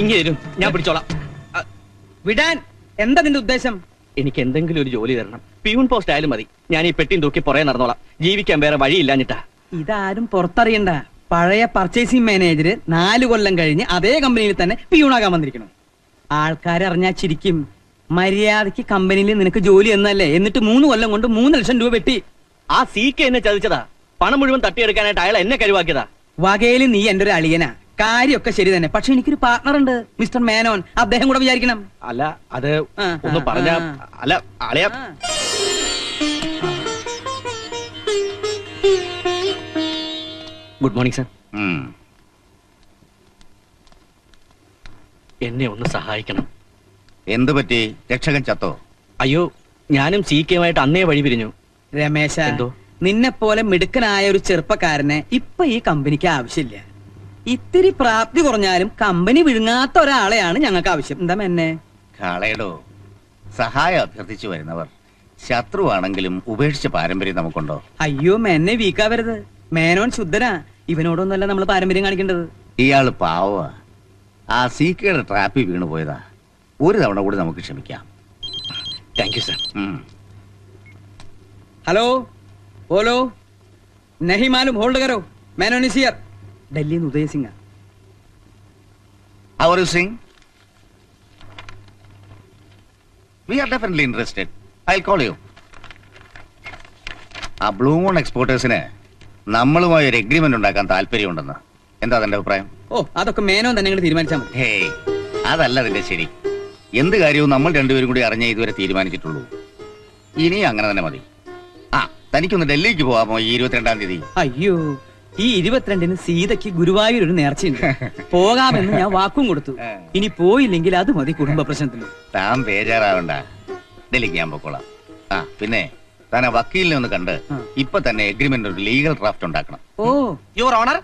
ഇങ്ങനെ ഞാൻ പിടിച്ചോളാം. വിടാൻ എന്താ നിന്റെ ഉദ്ദേശം? എനിക്ക് എന്തെങ്കിലും ഒരു ജോലി തരണം. പ്യൂൺ പോസ്റ്റ് ആയാലും മതി. ഞാൻ ഈ പെട്ടിയും തൂക്കി പുറകെ നടന്നോളാം. ജീവിക്കാൻ വേറെ വഴിയില്ലാഞ്ഞിട്ടാ. ഇതാരും പുറത്തറിയണ്ട. പഴയ പർച്ചേസിംഗ് മാനേജർ 4 കൊല്ലം കഴിഞ്ഞ് അതേ കമ്പനിയിൽ തന്നെ പിയൂണാകാൻ വന്നിരിക്കണം. ആൾക്കാരറിഞ്ഞാ ചിരിക്കും. മര്യാദക്ക് കമ്പനിയിൽ നിനക്ക് ജോലി എന്നല്ലേ, എന്നിട്ട് 3 കൊല്ലം കൊണ്ട് 3 ലക്ഷം രൂപ വെട്ടി. ആ സീക്ക് എന്നെ ചതിച്ചതാ. പണം മുഴുവൻ തട്ടിയെടുക്കാനായിട്ട് അയാൾ എന്നെ കഴിവാക്കിയതാ. വകയിൽ നീ എന്റെ ഒരു അളിയനാ. കാര്യമൊക്കെ ശരി തന്നെ. പക്ഷെ എനിക്കൊരു പാർട്ണർ ഉണ്ട്, മിസ്റ്റർ മേനോൻ. അദ്ദേഹം കൂടെ വിചാരിക്കണം. അല്ല അത് ഒന്ന് പറഞ്ഞ. അല്ല അളിയ, ഗുഡ് മോർണിംഗ് സർ. എന്നെ ഒന്ന് സഹായിക്കണം. എന്തു പറ്റി? രക്ഷകൻ ചത്തോ? അയ്യോ, ഞാനും സീക്കയുമായിട്ട് അന്നേ വഴി പിരിഞ്ഞു. രമേശ, എന്തോ? നിന്നെ പോലെ മിടുക്കനായ ഒരു ചെറുപ്പക്കാരനെ ഇപ്പൊ ഈ കമ്പനിക്ക് ആവശ്യമില്ല. ഇത്തിരി പ്രാപ്തി കുറഞ്ഞാലും കമ്പനി വിഴുങ്ങാത്ത ഒരാളെയാണ് ഞങ്ങൾക്ക് ആവശ്യം. എന്താ എന്നെ കാളയടോ, സഹായം അഭ്യർത്ഥിച്ചു വരുന്നവർ ശത്രുവാണെങ്കിലും ഉപേക്ഷിച്ച പാരമ്പര്യം നമുക്കുണ്ടോ? അയ്യോ, മെന്നെ വീക്കാവരുത്. മേനോൻ ശുദ്ധനാ. ഇവനോടൊന്നല്ല നമ്മൾ പാരമ്പര്യം കാണിക്കേണ്ടത്. ഇയാള് പാവ. ആ സീക്കയുടെ ട്രാപ്പിൽ വീണു പോയതാ. ഒരു തവണ കൂടി നമുക്ക് ക്ഷമിക്കാം. Thank you sir. ഹലോ, ബോലോ. നഹി മാലൂം, ഹോൾഡ് കരോ. Menon is here. ഡൽഹിയിൽ നിന്ന് Udaya Singh. How are you, Singh? We are definitely interested. I'll call you. ആ ബ്ലൂ മൂൺ എക്സ്പോർട്ടേഴ്സിന് നമ്മളുമായി ഒരു എഗ്രിമെന്റ് ഉണ്ടാക്കാൻ താല്പര്യമുണ്ടെന്ന്. എന്താ അതിന്റെ അഭിപ്രായം? ഓ, അതൊക്കെ മേനോൻ തന്നെ തീരുമാനിച്ചാൽ മതി. ഹേയ്, അതല്ല അതിന്റെ ശരി. എന്ത് കാര്യവും നമ്മൾ രണ്ടുപേരും കൂടി അറിഞ്ഞേ ഇതുവരെ തീരുമാനിച്ചിട്ടുള്ളൂ. ഇനി അങ്ങനെ തന്നെ മതി. ആ, തനിക്കൊന്ന് ഡൽഹിക്ക് പോവാമോ ഈ 22-ാം തീയതി? അയ്യോ, ഈ 22-ന് സീതയ്ക്ക് ഗുരുവായൂർ ഒരു നേർച്ചയുണ്ട്. പോകാമെന്ന് ഞാൻ വാക്കും കൊടുത്തു. ഇനി പോയില്ലെങ്കിൽ അത് മതി കുടുംബ പ്രശ്നത്തിന്. താൻ ബേജാറാവണ്ട, ഡൽഹിക്ക് ഞാൻ പൊക്കോളാം. ആ, പിന്നെ താൻ ആ വക്കീലിനെ ഒന്ന് കണ്ട് ഇപ്പൊ തന്നെ എഗ്രിമെന്റ് ഒരു ലീഗൽ ഡ്രാഫ്റ്റ് ഉണ്ടാക്കണം. ഓ, യുവർ ഓണർ,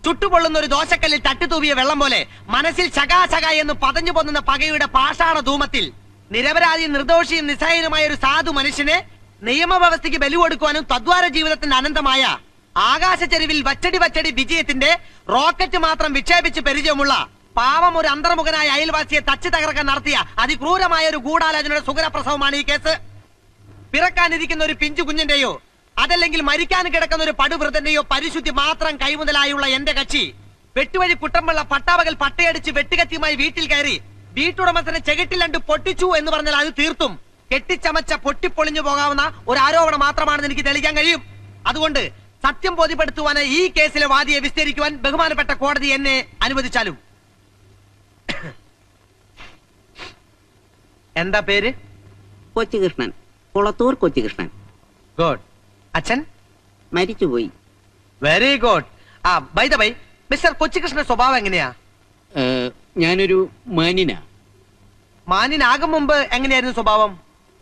ചുട്ടുപൊള്ളുന്ന ഒരു ദോശക്കല്ലിൽ തട്ടിത്തൂവിയ വെള്ളം പോലെ മനസ്സിൽ ചകാചക എന്ന് പതഞ്ഞു പൊന്നുന്ന പകയുടെ പാഷാണ ധൂമത്തിൽ നിരപരാധിയും നിർദോഷിയും നിസ്സഹായനുമായ ഒരു സാധു മനുഷ്യനെ നിയമവ്യവസ്ഥയ്ക്ക് ബലി കൊടുക്കുവാനും തദ്വാര ജീവിതത്തിന്റെ അനന്തമായ ആകാശച്ചെരിവിൽ വച്ചടി വിജയത്തിന്റെ റോക്കറ്റ് മാത്രം വിക്ഷേപിച്ച് പരിചയമുള്ള പാവം ഒരു അന്തർമുഖനായ അയൽവാസിയെ തച്ചു തകർക്കാൻ നടത്തിയ അതിക്രൂരമായ ഒരു ഗൂഢാലോചനയുടെ സുഖരപ്രസവമാണ് ഈ കേസ്. പിറക്കാനിരിക്കുന്ന ഒരു പിഞ്ചു കുഞ്ഞിന്റെയോ അതല്ലെങ്കിൽ മരിക്കാൻ കിടക്കുന്ന ഒരു പടുവൃതന്റെയോ പരിശുദ്ധി മാത്രം കൈമുതലായുള്ള എന്റെ കക്ഷി വെട്ടുവഴി കുട്ടമ്പള്ള പട്ടാപകൽ പട്ടയടിച്ച് വെട്ടുകത്തിയുമായി വീട്ടിൽ കയറി വീട്ടുടമസ്ഥനെ ചെകിട്ടിലണ്ട് പൊട്ടിച്ചു എന്ന് പറഞ്ഞാൽ അത് തീർത്തും കെട്ടിച്ചമച്ച പൊട്ടിപ്പൊളിഞ്ഞു പോകാവുന്ന ഒരു ആരോപണം മാത്രമാണെന്ന് എനിക്ക് തെളിയിക്കാൻ കഴിയും. അതുകൊണ്ട് സത്യം ബോധ്യപ്പെടുത്തുവാനായി ഈ കേസിലെ വാദിയെ വിസ്തരിക്കുവാൻ ബഹുമാനപ്പെട്ട കോടതി എന്നെ അനുവദിച്ചാലും. എന്താ പേര്? കൊച്ചുകൃഷ്ണൻ, കുളത്തൂർ കൊച്ചുകൃഷ്ണൻ. ഗുഡ്. അച്ഛൻ മരിച്ചുപോയി. Very good. ആ, ബൈ ദ ബൈ, മിസ്റ്റർ കൊച്ചുകൃഷ്ണന്റെ സ്വഭാവം എങ്ങനെയാ? ഞാനൊരു മാന്യനാ. മാന്യനാകും മുമ്പ് എങ്ങനെയായിരുന്നു സ്വഭാവം?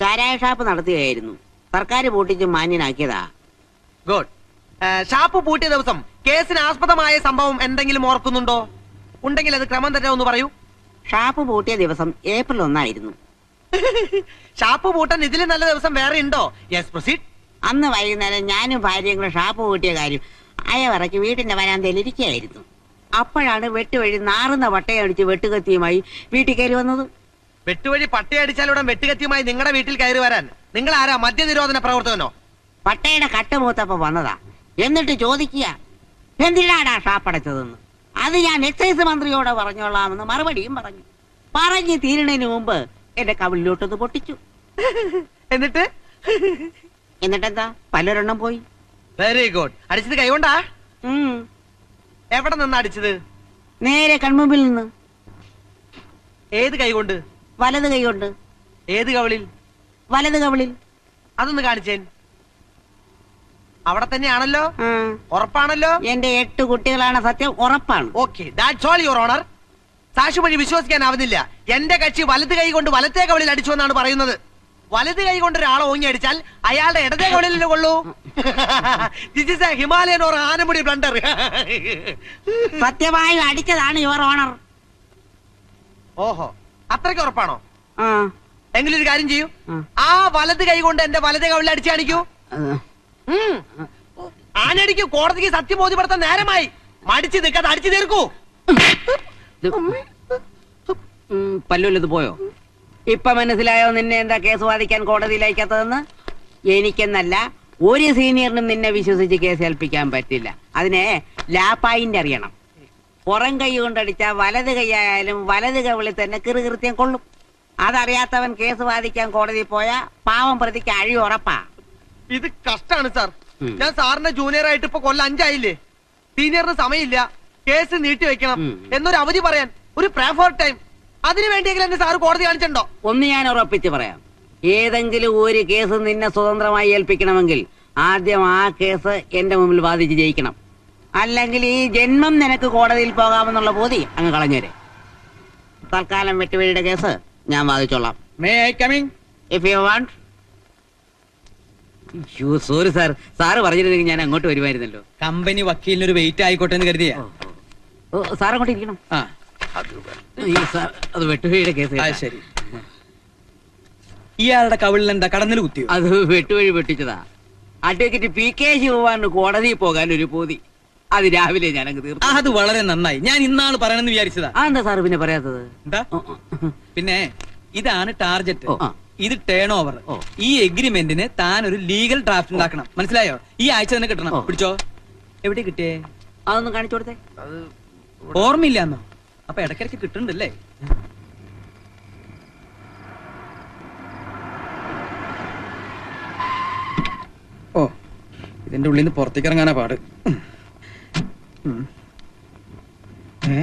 ചാരായ ഷാപ്പ് നടത്തുകയായിരുന്നു. സർക്കാർ പൂട്ടിച്ച് മാന്യനാക്കിയതാ. ഗുഡ്. ഷാപ്പ് പൂട്ടിയ ദിവസം കേസിന് ആസ്പദമായ സംഭവം എന്തെങ്കിലും ഓർക്കുന്നുണ്ടോ? ഉണ്ടെങ്കിൽ അത് ക്രമം തന്നെ ഒന്ന് പറയൂ. ഷാപ്പ് പൂട്ടിയ ദിവസം ഏപ്രിൽ 1 ആയിരുന്നു. ഷാപ്പ് പൂട്ടാൻ ഇതിലും നല്ല ദിവസം വേറെ ഉണ്ടോ? Yes, proceed. അന്ന് വൈകുന്നേരം ഞാനും ഭാര്യയും കൂടെ ഷാപ്പ് പൂട്ടിയ കാര്യം അയവറയ്ക്ക് വീട്ടിന്റെ വരാന്തയിൽ ഇരിക്കുകയായിരുന്നു. അപ്പോഴാണ് വെട്ടുവഴി നാറുന്ന പട്ടയടിച്ച് വെട്ടുകത്തിയുമായി വീട്ടിൽ കയറി വന്നത്. വെട്ടുവഴി പട്ടയടിച്ചാലുടൻ വെട്ടുകത്തിയുമായി നിങ്ങളുടെ വീട്ടിൽ കയറി വരാൻ നിങ്ങൾ ആരാ? മദ്യനിരോധന പ്രവർത്തകനോ? പട്ടയുടെ കട്ടുമൂത്തപ്പോ വന്നതാ. എന്നിട്ട് ചോദിക്കുക, എന്തിനാടാ ഷാപ്പടച്ചതെന്ന്. അത് ഞാൻ എക്സൈസ് മന്ത്രിയോട് പറഞ്ഞോളാമെന്ന് മറുപടിയും പറഞ്ഞു. പറഞ്ഞു തീരുന്നതിന് മുമ്പ് എന്റെ കവിളിലോട്ടൊന്ന് പൊട്ടിച്ചു. എന്നിട്ടെന്താ, പലരെണ്ണം പോയി. Very good. അടിച്ചത് കൈകൊണ്ടാ? എവിടെ നിന്ന് അടിച്ചത്? നേരെ കൺമുമ്പിൽ നിന്ന്. ഏത് കൈകൊണ്ട്? വലത് കൈകൊണ്ട്. ഏത് കവിളിൽ? വലത് കവിളിൽ. അതൊന്ന് കാണിച്ചേൻ. അവിടെ തന്നെയാണല്ലോ? ഉറപ്പാണല്ലോ? എന്റെ 8 കുട്ടികളാണ് സത്യം, ഉറപ്പാണ്. Okay, that's all your honour. സാക്ഷിമൊഴി വിശ്വസിക്കാനാവുന്നില്ല. എന്റെ കക്ഷി വലത് കൈ കൊണ്ട് വലത്തേ കവിളിൽ അടിച്ചു എന്നാണ് പറയുന്നത്. വലത് കൈ കൊണ്ട് ഒരാളെ ഓങ്ങി അടിച്ചാൽ അയാളുടെ ഇടതേ കവിളിൽ കൊള്ളൂ. This is a Himalayan or Anamudi blunder. സത്യമായി അടിച്ചതാണ് യുവർ ഓണർ. ഓഹോ, അത്രയ്ക്ക് ഉറപ്പാണോ? എങ്കിലൊരു കാര്യം ചെയ്യൂ, ആ വലത് കൈ കൊണ്ട് എന്റെ വലതേ കവിളിൽ അടിച്ചു കാണിക്കൂ. ആനടിക്കൂ. കോടതിക്ക് സത്യം ബോധ്യപ്പെടുത്താൻ നേരമായി. മടിച്ചു നിൽക്കാതെ അടിച്ചു തീർക്കൂ. പല്ലുള്ളത് പോയോ? ഇപ്പൊ മനസ്സിലായോ നിന്നെ എന്താ കേസ് വാദിക്കാൻ കോടതിയിൽ അയക്കാത്തതെന്ന്? എനിക്കെന്നല്ല ഒരു സീനിയറിനും നിന്നെ വിശ്വസിച്ച് കേസ് ഏൽപ്പിക്കാൻ പറ്റില്ല. അതിനെ ലാപ്പായിന്റ് അറിയണം. പുറം കൈ കൊണ്ടടിച്ച വലത് കൈയായാലും വലത് കവിളിൽ തന്നെ കൃത്യം കൊള്ളും. അതറിയാത്തവൻ കേസ് വാദിക്കാൻ കോടതി പോയാ പാവം പ്രതിക്ക് അഴി ഉറപ്പാ. ഇത് കഷ്ടാണ് സാർ. ഞാൻ സാറിന്റെ ജൂനിയർ ആയിട്ട് ഇപ്പൊ കൊല്ലം 5 ആയില്ലേ. സീനിയറിന് സമയമില്ല, കേസ് നീട്ടി വെക്കണം എന്നൊരു അവധി പറയാൻ, ഒരു പ്രേ ഫോർ ടൈം, അതിനു വേണ്ടിയെങ്കിലും എന്നെ സാറ് കോടതി കാണിച്ചിട്ടുണ്ടോ? ഒന്ന് ഞാൻ ഉറപ്പിച്ച് പറയാം, ഏതെങ്കിലും ഒരു കേസ് നിന്നെ സ്വതന്ത്രമായി ഏൽപ്പിക്കണമെങ്കിൽ ആദ്യം ആ കേസ് എന്റെ മുമ്പിൽ വാദിച്ച് ജയിക്കണം. അല്ലെങ്കിൽ ഈ ജന്മം നിനക്ക് കോടതിയിൽ പോകാമെന്നുള്ള ബോധി അങ്ങ് കളഞ്ഞേരെ. തൽക്കാലം വെട്ടുവീഴിയുടെ കേസ് ഞാൻ വാദിച്ചോളാം. May I coming? If you want. Sorry sir, sir പറഞ്ഞിരുന്നെങ്കിൽ ഞാൻ അങ്ങോട്ട് വരുമായിരുന്നല്ലോ. കമ്പനി വക്കീലിനൊരു വെയിറ്റ് ആയിക്കോട്ടെ എന്ന് കരുതിയാ. സാർ അങ്ങോട്ട് ഇരിക്കണം. ആ സാർ, അത് വെട്ടുവീഴിയുടെ കേസ്. ശരി. ഇയാളുടെ കവിളിൽ എന്താ കടന്നൽ കുത്തിയോ? അത് വെട്ടുവഴി വെട്ടിച്ചതാ. അഡ്വക്കേറ്റ് PK ശിവകുമാറിന് കോടതിയിൽ പോകാൻ ഒരു പൂതി. അത് രാവിലെ ഞാനങ്ങ് തീർത്തു. അത് വളരെ നന്നായി. ഞാൻ ഇന്നാള് പറയണമെന്ന് വിചാരിച്ചതാ. എന്താ സാറ് പിന്നെ പറയാത്തത്? എന്താ? പിന്നെ ഇതാണ് ടാർജറ്റ്, ഓ. ഇത് ടേൺ ഓവർ. ഓ. ഈ എഗ്രിമെന്റിന് താൻ ഒരു ലീഗൽ ഡ്രാഫ്റ്റ് ഉണ്ടാക്കണം. മനസ്സിലായോ? ഈ ആഴ്ച തന്നെ കിട്ടണം. ഓ. പിടിച്ചോ. എവിടെ കിട്ടിയേ? അതൊന്ന് കാണിച്ചു കൊടുത്തേ. ഓർമ്മയില്ലാന്നോ? അപ്പൊ ഇടയ്ക്കിടയ്ക്ക് കിട്ടുന്നുണ്ടല്ലേ? ഓ, ഇതിന്റെ ഉള്ളിൽ നിന്ന് പുറത്തേക്ക് ഇറങ്ങാനാ പാട്. ഏ?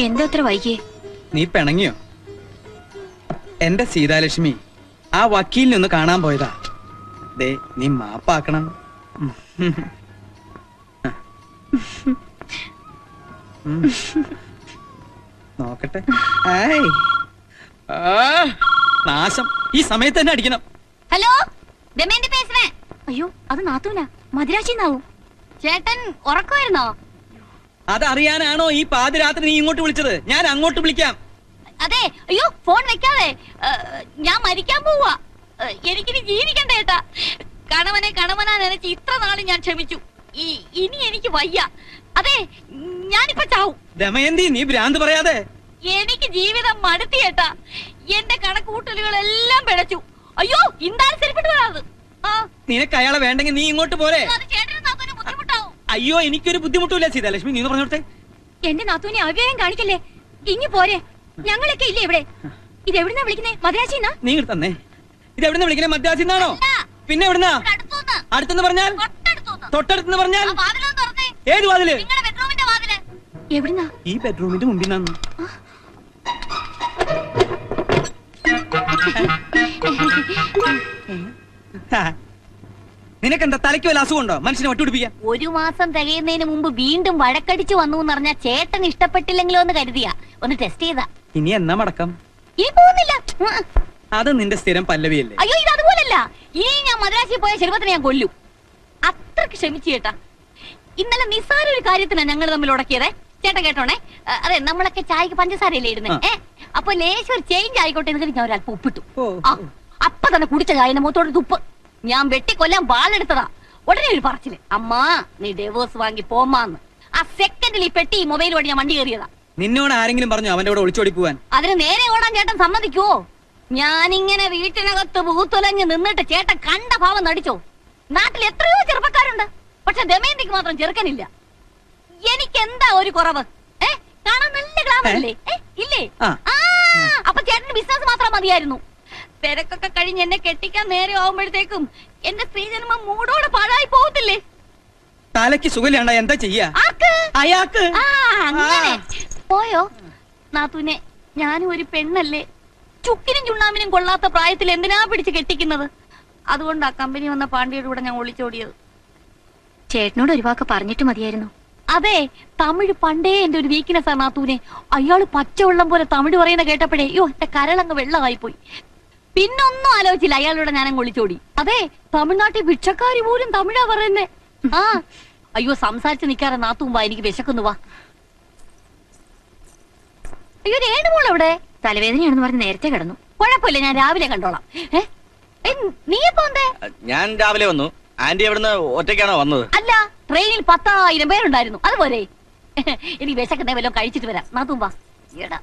എന്താ അത്ര വൈകിയേ? നീ പിണങ്ങിയോ? എന്റെ സീതാലക്ഷ്മി, ആ വക്കീലിനെ ഒന്ന് കാണാൻ പോയതാ. ദേ, നീ മാപ്പാക്കണം. നോക്കട്ടെ. ആയ്. ആ, നാശം. ഈ സമയത്ത് തന്നെ അടിക്കണം. ഹലോ, ദമയന്തി പേசுறே. അയ്യോ, അത് നാത്തൂനാ, മദ്രാശിന്നാവും. ചേട്ടൻ ഉറക്കമായിരുന്നോ? അതറിയാനാണോ ഈ പാതിരാത്രി നീ ഇങ്ങോട്ട് വിളിച്ചത്? ഞാൻ അങ്ങോട്ട് വിളിക്കാം. അതെ. അയ്യോ, ഫോൺ വെക്കാതെ. ഞാൻ മരിക്കാൻ പോവാ. എനിക്കിനി ജീവിക്കണ്ട ചേട്ടാ. കണവനാ നനച്ച് ഇത്ര നാള് ഞാൻ ക്ഷമിച്ചു. ഇനി എനിക്ക് വയ്യ. അതെ, ഞാനിപ്പോ ചാവും. ദമയന്തി, നീ ഭ്രാന്ത് പറയാതെ. എനിക്ക് ജീവിതം മടുത്തി ചേട്ടാ. എന്റെ കണക്കൂട്ടലുകളെല്ലാം പിഴച്ചു. അയ്യോ, ഇന്താലും ശരിപ്പെട്ടു വരാത്. നിനക്ക് അയാളെ വേണ്ടെങ്കിൽ നീ ഇങ്ങോട്ട് പോരെ. അത് ചേട്ടനും നാത്തൂനും ബുദ്ധിമുട്ടാവും. അയ്യോ, എനിക്കൊരു ബുദ്ധിമുട്ടില്ല സീതാലക്ഷ്മി, നീ പറഞ്ഞോട്ടെ. എന്റെ നാത്തൂനെ അവ്യയം കാണിക്കല്ലേ. ഇനി പോരെ, ഞങ്ങളൊക്കെ ഇല്ലേ ഇവിടെ. ഇതെവിടുന്നാ വിളിക്കുന്നേ? മദ്രാശിന്നാ? നീ ഇങ്ങോട്ട് തന്നെ. ഇതെവിടുന്ന വിളിക്കണേ? മദ്രാസിന്നാണോ? പിന്നെ എവിടുന്നാ? അടുത്തെന്ന് പറഞ്ഞാൽ? തൊട്ടടുത്തെന്ന് പറഞ്ഞാൽ? ഏത് വാതില്? എവിടുന്നാ? ഈ ബെഡ്റൂമിന്റെ മുമ്പിൽ നിന്നു. നിനക്കെന്താ തലയ്ക്ക് വല്ല അസുഖമുണ്ടോ? മനുഷ്യനെ ഒട്ടുപിടിപ്പിക്കാൻ. 1 മാസം തികയുന്നതിന് മുമ്പ് വീണ്ടും വഴക്കടിച്ചു വന്നു എന്ന് പറഞ്ഞാൽ ചേട്ടൻ ഇഷ്ടപ്പെട്ടില്ലെങ്കിലോ എന്ന് കരുതിയാ ഒന്ന് ടെസ്റ്റ് ചെയ്താ. ഇനി എന്നാ മടക്കം? ഇനി പോകുന്നില്ല. അത് നിന്റെ സ്ഥിരം പല്ലവിയല്ലേ? അയ്യോ, ഇത് അതുപോലല്ല. ഇനി ഞാൻ മദ്രാസിൽ പോയ ശരിപത്തിനെ ഞാൻ കൊല്ലും. അത്രക്ക് ക്ഷമിച്ചു ചേട്ടാ. ഇന്നലെ നിസ്സാര ഒരു കാര്യത്തിനാ ഞങ്ങൾ തമ്മിൽ ഉടക്കിയതേ. ചേട്ടൻ കേട്ടോണേ. അതെ, നമ്മളൊക്കെ ചായക്ക് പഞ്ചസാരയല്ലേ ഇടുന്നേ. അപ്പൊ ലേശം ഒരു ചേഞ്ച് ആയിക്കോട്ടെ എന്ന് ഞാൻ ഒരല്പം ഉപ്പിട്ടു. അപ്പൊ തന്നെ കുടിച്ച ചായന്റെ മുഖത്തോട് തുപ്പ്. ഞാൻ വെട്ടിക്കൊല്ലാൻ വാളെടുത്തതാ. ഉടനെ ഒരു പറച്ചില്, അമ്മാ നീ ഡൈവോഴ്സ് വാങ്ങി പോമാന്ന്. ആ സെക്കൻഡിൽ ഈ പെട്ടി മൊബൈൽ വഴി ഞാൻ വണ്ടി കയറിയതാ. നിന്നോട് ആരെങ്കിലും പറഞ്ഞു അവന്റെ കൂടെ ഒളിച്ചോടി പോവാൻ? അതിന് നേരെ ഓടാൻ ചേട്ടൻ സമ്മതിക്കുവോ? ഞാനിങ്ങനെ വീട്ടിനകത്ത് പൂത്തുലഞ്ഞ് നിന്നിട്ട് ചേട്ടൻ കണ്ട ഭാവം നടിച്ചോ? നാട്ടിൽ എത്രയോ ചെറുപ്പക്കാരുണ്ട്, പക്ഷെ ദമയന്തിക്ക് മാത്രം ചെറുക്കനില്ല. എനിക്ക് എന്താ ഒരു കുറവ്? കാണാൻ നല്ല ഗ്ലാമറല്ലേ? ഇല്ലേ? അപ്പൊ ചേട്ടന് ബിസിനസ് മാത്രം മതിയായിരുന്നു. തിരക്കൊക്കെ കഴിഞ്ഞ് എന്നെ കെട്ടിക്കാൻ നേരെ ആവുമ്പോഴത്തേക്കും എന്റെ സ്ത്രീജന്മം മൂടോടെ പാഴായി പോകത്തില്ലേ? തലയ്ക്ക് സുഖമില്ലാണ്ട എന്താ ചെയ്യാ? അയാൾക്ക് അങ്ങനെ പോയോ നാത്തൂനെ? ഞാനും ഒരു പെണ്ണല്ലേ. ചുക്കിനും ചുണ്ണാമിനും കൊള്ളാത്ത പ്രായത്തിൽ എന്തിനാ പിടിച്ച് കെട്ടിക്കുന്നത്? അതുകൊണ്ടാ കമ്പനി വന്ന പാണ്ഡ്യയുടെ കൂടെ ഞാൻ ഒളിച്ചോടിയത്. ചേട്ടനോട് ഒരു വാക്ക് പറഞ്ഞിട്ട് മതിയായിരുന്നു. അതെ, തമിഴ് പണ്ടേ എന്റെ ഒരു വീക്ക്നെസ് ആണ് നാത്തൂനെ. അയാള് പച്ചവെള്ളം പോലെ തമിഴ് പറയുന്ന കേട്ടപ്പോഴേ അയ്യോ എന്റെ കരളങ്ങ് വെള്ളമായി പോയി. പിന്നൊന്നും ആലോചിച്ചില്ല, അയാളുടെ ഞാനങ്ങ് ഒളിച്ചോടി. അതെ, തമിഴ്നാട്ടിൽ ഭിക്ഷക്കാരി പോലും തമിഴാ പറയുന്നേ. അയ്യോ, സംസാരിച്ച് നിൽക്കാറെ നാത്തൂമ്പാ, എനിക്ക് വിശക്കുന്നു. വാ. അയ്യോ, രേണുമോൾ എവിടെ? തലവേദനയാണെന്ന് പറഞ്ഞ് നേരത്തെ കിടന്നു. കുഴപ്പമില്ല, ഞാൻ രാവിലെ കണ്ടോളാം. നീ എപ്പോ വന്നേ? ഞാൻ രാവിലെ വന്നു. ആന്റി എവിടുന്ന് ഒറ്റയ്ക്കാണോ വന്നത്? അല്ല, ട്രെയിനിൽ 10,000 പേരുണ്ടായിരുന്നു. അതുപോലെ എനിക്ക് വിശക്കുന്നേ വല്ലതും കഴിച്ചിട്ട് വരാം. നാത്തുമ്പ എടാ.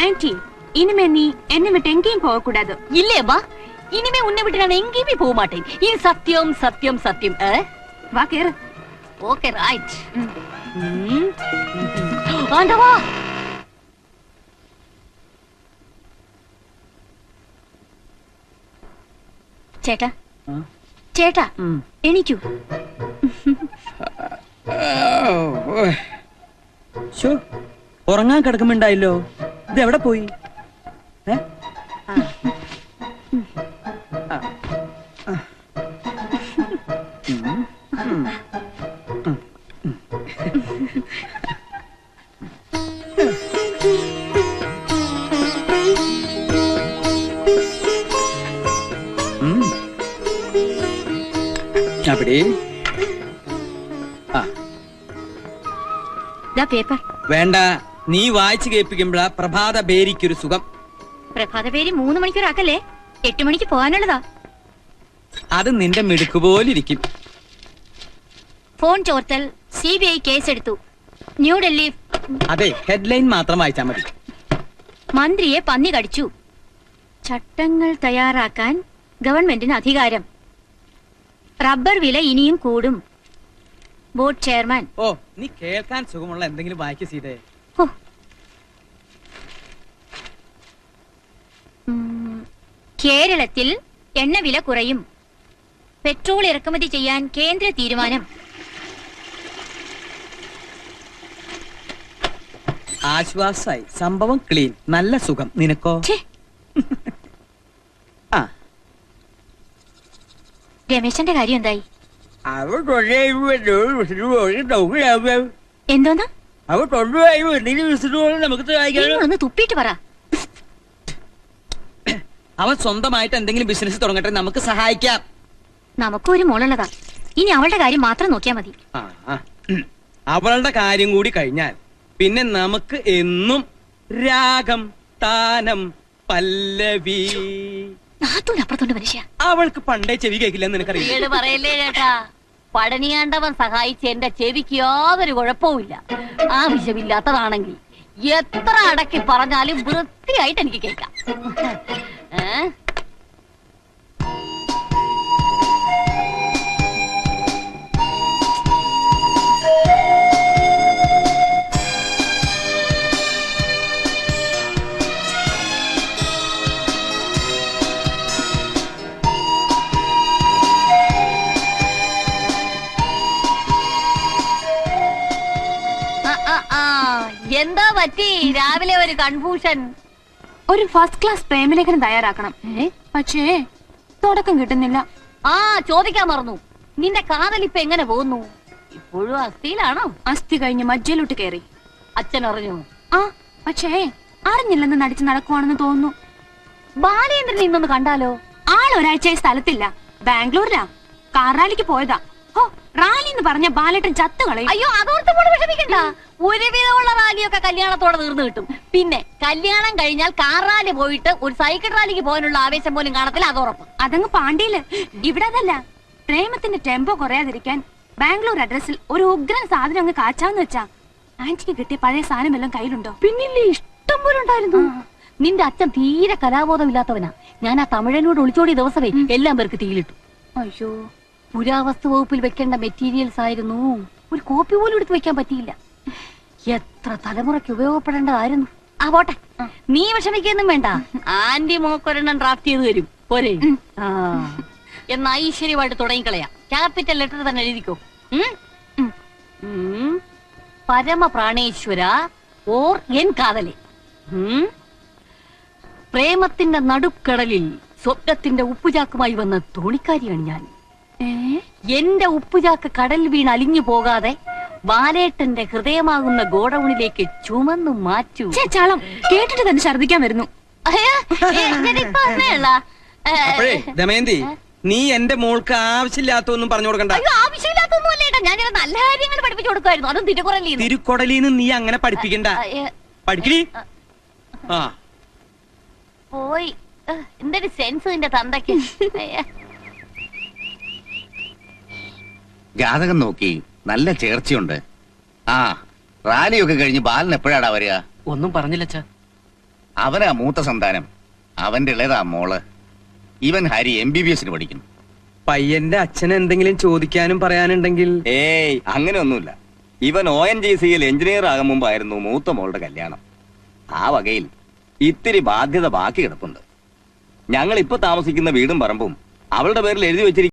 ஆன்ட்டி, இனிமே நீ என்னை விட்டு எங்கேயும் போக கூடாது. இல்லையம்மா, இனிமே உன்னை விட்டு நான் எங்கேயுமே போக மாட்டேன். இது சத்தியம் சத்தியம் சத்தியம். வா கேரு. Okay right. ஆண்டவா, ചേട്ടാ ചേട്ടാ എണീക്കൂ. ഉറങ്ങാൻ കിടക്കുമ്പോണ്ടായില്ലോ. ഇത് എവിടെ പോയി? അവിടെ പേപ്പർ വേണ്ട, നീ വായിച്ചു കേൾപ്പിക്കുമ്പോഴാ പ്രഭാത ബേരിക്കൊരു സുഖം. പ്രഭാത പേര് 3 മണിക്കൂറാക്കല്ലേ, 8 മണിക്ക് പോകാനുള്ളതാ. അത് നിന്റെ മിടുക്ക് പോലിരിക്കും. ഫോൺ ചോർത്തൽ, CBI കേസെടുത്തു. ന്യൂഡൽഹി. അതെ, ഹെഡ്ലൈൻ മാത്രം വായിച്ചാ മതി. മന്ത്രിയെ പന്നി കടിച്ചു. ചട്ടങ്ങൾ തയ്യാറാക്കാൻ ഗവൺമെന്റിന് അധികാരം. റബ്ബർ വില ഇനിയും കൂടും. Board chairman. ഓ, നീ കേൾക്കാൻ സുഖമുള്ള എന്തെങ്കിലും വായിക്ക് സീതേ. കേരളത്തിൽ എണ്ണവില കുറയും. പെട്രോൾ ഇറക്കുമതി ചെയ്യാൻ കേന്ദ്ര തീരുമാനം. ആശ്വാസായി, സംഭവം ക്ലീൻ, നല്ല സുഖം. നിനക്കോ? ആ, രമേശന്റെ കാര്യം എന്തായി? എന്തോന്നാ? ഒന്ന് തുപ്പിയിട്ട് പറ. അവൻ സ്വന്തമായിട്ട് എന്തെങ്കിലും ബിസിനസ് തുടങ്ങട്ടെ, നമുക്ക് സഹായിക്കാം. നമുക്കൊരു മോളുള്ളതാ. ഇനി അവളുടെ കാര്യം മാത്രം നോക്കിയാ മതി. അവളുടെ കാര്യം കൂടി കഴിഞ്ഞാൽ പിന്നെ നമുക്ക് എന്നും രാഗം, താനം, പല്ലവി. അപ്പുറത്തോണ്ട് മനുഷ്യ. അവൾക്ക് പണ്ടേ ചെവി കേൾക്കില്ലെന്ന് നിനക്കറിയാം. പറയല്ലേ ചേട്ടാ, പഴനിയാണ്ടവൻ സഹായിച്ച് എന്റെ ചെവിക്ക് യാതൊരു കുഴപ്പവുമില്ല. ആവശ്യമില്ലാത്തതാണെങ്കിൽ എത്ര അടക്കി പറഞ്ഞാലും വൃത്തിയായിട്ട് എനിക്ക് കേൾക്കാം. എന്താ പറ്റി രാവിലെ ഒരു കൺഫ്യൂഷൻ? ഒരു ഫസ്റ്റ് ക്ലാസ് പ്രേമലേഖനം തയ്യാറാക്കണം. പക്ഷേ തുടക്കം കിട്ടുന്നില്ല. ചോദിക്കാൻ മറന്നു, നിന്റെ കാതലിപ്പ് എങ്ങനെ പോകുന്നു? ഇപ്പോഴും അസ്ഥിയിലാണോ? അസ്ഥി കഴിഞ്ഞ് മജ്ജയിലോട്ട് കയറി. അച്ഛൻ അറിഞ്ഞു? പക്ഷേ അറിഞ്ഞില്ലെന്ന് നടിച്ച് നടക്കുവാണെന്ന് തോന്നുന്നു. ബാലേന്ദ്രൻ ഇന്നൊന്ന് കണ്ടാലോ? ആൾ ഒരാഴ്ചയായി സ്ഥലത്തില്ല, ബാംഗ്ലൂരിലാ. കാർ റാലിക്ക് പോയതാ. റാലി എന്ന് പറഞ്ഞ ബാലേട്ടൻ ചത്തുകളയും. അയ്യോ, അതോർത്ത് പോലും വിഷമിക്കണ്ട. ഒരുവിധമുള്ള റാലിയൊക്കെ കല്യാണത്തോടെ തീർന്നു കിട്ടും. പിന്നെ കല്യാണം കഴിഞ്ഞാൽ കാർ റാലി പോയിട്ട് ഒരു സൈക്കിൾ റാലിക്ക് പോകാനുള്ള ആവേശം പോലും കാണത്തില്ല, അതുറപ്പ്. അതങ്ങ് പാണ്ടിയില്. ഇവിടെ അതല്ല. പ്രേമത്തിന്റെ ടെമ്പോ കുറയാതിരിക്കാൻ ബാംഗ്ലൂർ അഡ്രസ്സിൽ ഒരു ഉഗ്രൻ സാധനം അങ്ങ് കാച്ചാന്ന് വെച്ചാ. ആന്റിക്ക് കിട്ടിയ പഴയ സാധനം എല്ലാം കയ്യിലുണ്ടോ? പിന്നില്ലേ, ഇഷ്ടം പോലെ ഉണ്ടായിരുന്നു. നിന്റെ അച്ഛൻ തീരെ കലാബോധമില്ലാത്തവനാ. ഞാൻ ആ തമിഴനോട് ഒളിച്ചോടിയ ദിവസമേ എല്ലാം പേർക്ക് തീയിലിട്ടു. അയ്യോ, പുരാവസ്തു വകുപ്പിൽ വെക്കേണ്ട മെറ്റീരിയൽസ് ആയിരുന്നു. ഒരു കോപ്പി പോലും എടുത്ത് വെക്കാൻ പറ്റിയില്ല. എത്ര തലമുറയ്ക്ക് ഉപയോഗപ്പെടേണ്ടതായിരുന്നു. പോട്ടെ, നീ വിഷമിക്കൊന്നും വേണ്ട. ആന്റി മോക്കൊരെണ്ണം ഡ്രാഫ്റ്റ് ചെയ്ത് തരും പോരെ? എന്നാ ഐശ്വര്യമായിട്ട് തുടങ്ങിക്കളയാം. ക്യാപിറ്റൽ ലെറ്റർ തന്നെ എഴുതിക്കോ. പരമപ്രാണേശ്വര ഓർ എൻ കാതലെ. പ്രേമത്തിന്റെ നടുക്കടലിൽ സ്വപ്നത്തിന്റെ ഉപ്പുചാക്കുമായി വന്ന തോണിക്കാരിയാണ് ഞാൻ. എന്റെ ഉപ്പുചാക്ക് കടൽ വീണ് അലിഞ്ഞു പോകാതെ ബാലേട്ടന്റെ ഹൃദയമാകുന്ന ഗോഡൌണിലേക്ക് ചുമന്നു മാറ്റൂ. ഛേ, ചാളം കേട്ടിട്ട് തന്നെ ഛർദിക്കാൻ വരുന്നു. അപ്പോഴേ ദമയന്തി, നീ എന്റെ മോൾക്ക് ആവശ്യമില്ലാത്തൊന്നും പറഞ്ഞു കൊടുക്കണ്ട. ആവശ്യമില്ലാത്തൊന്നും അല്ലേട്ടാ, ഞാൻ നല്ല കാര്യങ്ങൾ പഠിപ്പിച്ചു കൊടുക്കുമായിരുന്നു. അതും തിരുക്കുറലി തിരുക്കൊടലിന്ന് നീ അങ്ങനെ പഠിപ്പിക്കണ്ട. പഠിക്കണി. ആ പോയി. എന്തൊരു സെൻസ് നിന്റെ തന്തയ്ക്ക്. ജാതകം നോക്കി നല്ല ചേർച്ചയുണ്ട്. ആ റാലിയൊക്കെ കഴിഞ്ഞ് ബാലൻ എപ്പോഴാടാ വരിക? ഒന്നും പറഞ്ഞില്ല അച്ഛാ. അവനാ മൂത്ത സന്താനം, അവന്റെ ഇളയതാ മോള്. ഇവൻ ഹരി MBBS പഠിക്കുന്നു. പയ്യന്റെ അച്ഛൻ എന്തെങ്കിലും ചോദിക്കാനും പറയാനുണ്ടെങ്കിൽ? ഏയ് അങ്ങനെയൊന്നുമില്ല. ഇവൻ ONGCയിൽ എഞ്ചിനീയർ ആകും മുമ്പായിരുന്നു മൂത്ത മോളുടെ കല്യാണം. ആ വകയിൽ ഇത്തിരി ബാധ്യത ബാക്കി കിടപ്പുണ്ട്. ഞങ്ങൾ ഇപ്പൊ താമസിക്കുന്ന വീടും പറമ്പും അവളുടെ പേരിൽ എഴുതി വെച്ചിരിക്കും.